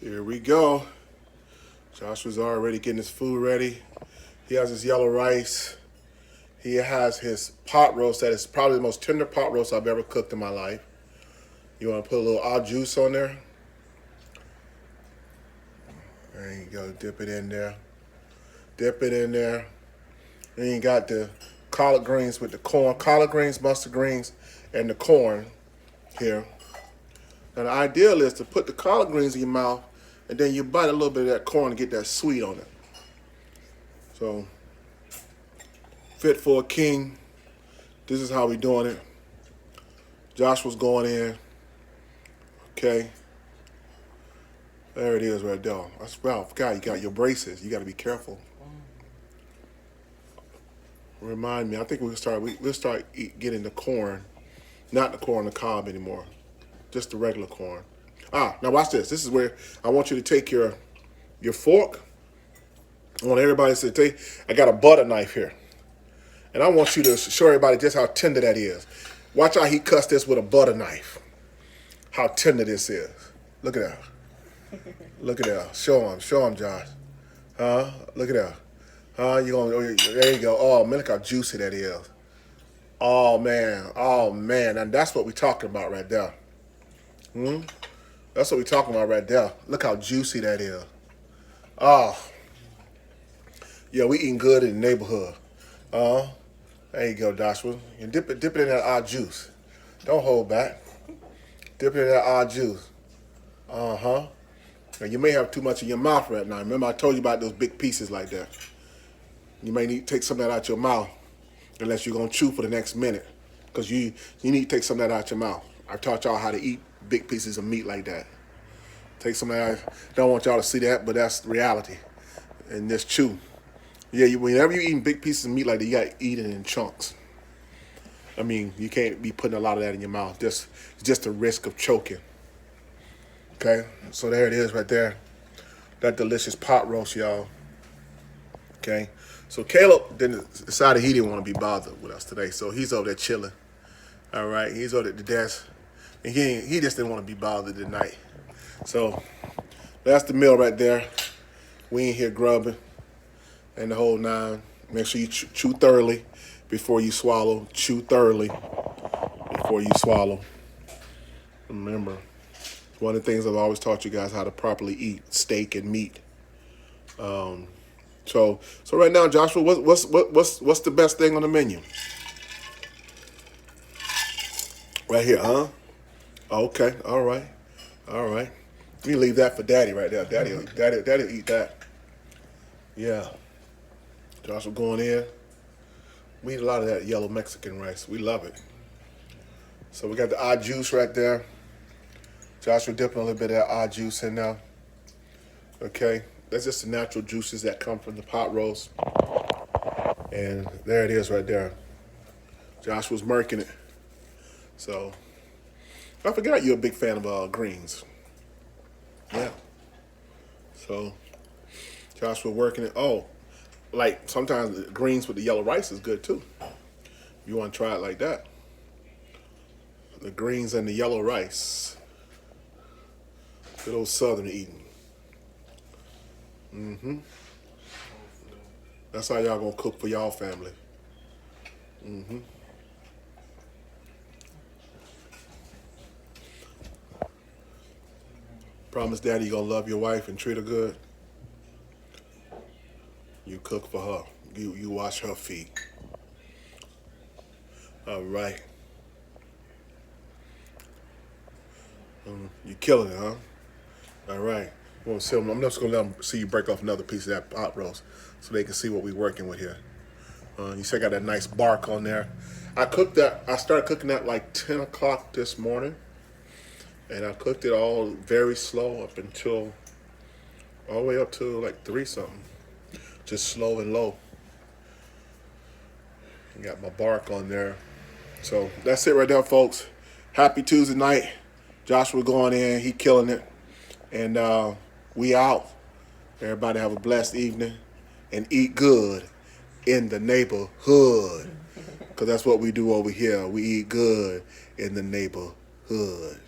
Here we go. Joshua's already getting his food ready. He has his yellow rice. He has his pot roast that is probably the most tender pot roast I've ever cooked in my life. You want to put a little au juice on there? There you go. Dip it in there. Dip it in there. Then you got the collard greens with the corn. Collard greens, mustard greens, and the corn here. Now the ideal is to put the collard greens in your mouth and then you bite a little bit of that corn and get that sweet on it. So, fit for a king. This is how we doing it. Joshua's going in. Okay. There it is right there. I forgot you got your braces. You got to be careful. Remind me. I think we'll start getting the corn, not the corn on the cob anymore, just the regular corn. Now watch this. This is where I want you to take your fork. I want everybody to take. I got a butter knife here, and I want you to show everybody just how tender that is. Watch how he cuts this with a butter knife. How tender this is. Look at that. Look at that. Show him, Josh. Look at that. There you go. Oh man, look how juicy that is. Oh man, and that's what we're talking about right there. That's what we're talking about right there. Look how juicy that is. Oh, yeah, we eating good in the neighborhood. There you go, Joshua. You dip it in that au juice. Don't hold back. Dip it in that au juice. Now you may have too much in your mouth right now. Remember I told you about those big pieces like that. You may need to take some of that out your mouth unless you're going to chew for the next minute because you need to take some of that out your mouth. I taught y'all how to eat big pieces of meat like that. Take some of that. Don't want y'all to see that, but that's reality. And just chew. Yeah, whenever you're eating big pieces of meat like that, you got to eat it in chunks. I mean, you can't be putting a lot of that in your mouth. Just the risk of choking. Okay, so there it is right there. That delicious pot roast, y'all. Okay, so Caleb decided he didn't want to be bothered with us today, so he's over there chilling. All right, he's over at the desk, and he just didn't want to be bothered tonight. So that's the meal right there. We ain't here grubbing and the whole nine. Make sure you chew thoroughly before you swallow. Chew thoroughly before you swallow. Remember, one of the things I've always taught you guys how to properly eat steak and meat. So right now, Joshua, what's the best thing on the menu? Right here, huh? Okay, all right. Let me leave that for Daddy right there. Daddy'll eat that. Yeah. Joshua going in. We eat a lot of that yellow Mexican rice. We love it. So we got the au juice right there. Joshua dipping a little bit of that au juice in now. Okay. That's just the natural juices that come from the pot roast. And there it is right there. Joshua's murking it. So, I forgot you're a big fan of greens. Yeah. So, Joshua working it. Oh, like sometimes the greens with the yellow rice is good too. You want to try it like that. The greens and the yellow rice. Good old southern eating. That's how y'all gonna cook for y'all family. Promise Daddy you gonna love your wife and treat her good. You cook for her. You wash her feet. All right. You killing it, huh? All right. I'm just gonna let them see you break off another piece of that pot roast so they can see what we're working with here. You see I got that nice bark on there. I started cooking that like 10 o'clock this morning. And I cooked it all very slow all the way up to like 3 something. Just slow and low. Got my bark on there. So that's it right there, folks. Happy Tuesday night. Joshua going in, he killing it. And we out. Everybody have a blessed evening and eat good in the neighborhood. Because that's what we do over here. We eat good in the neighborhood.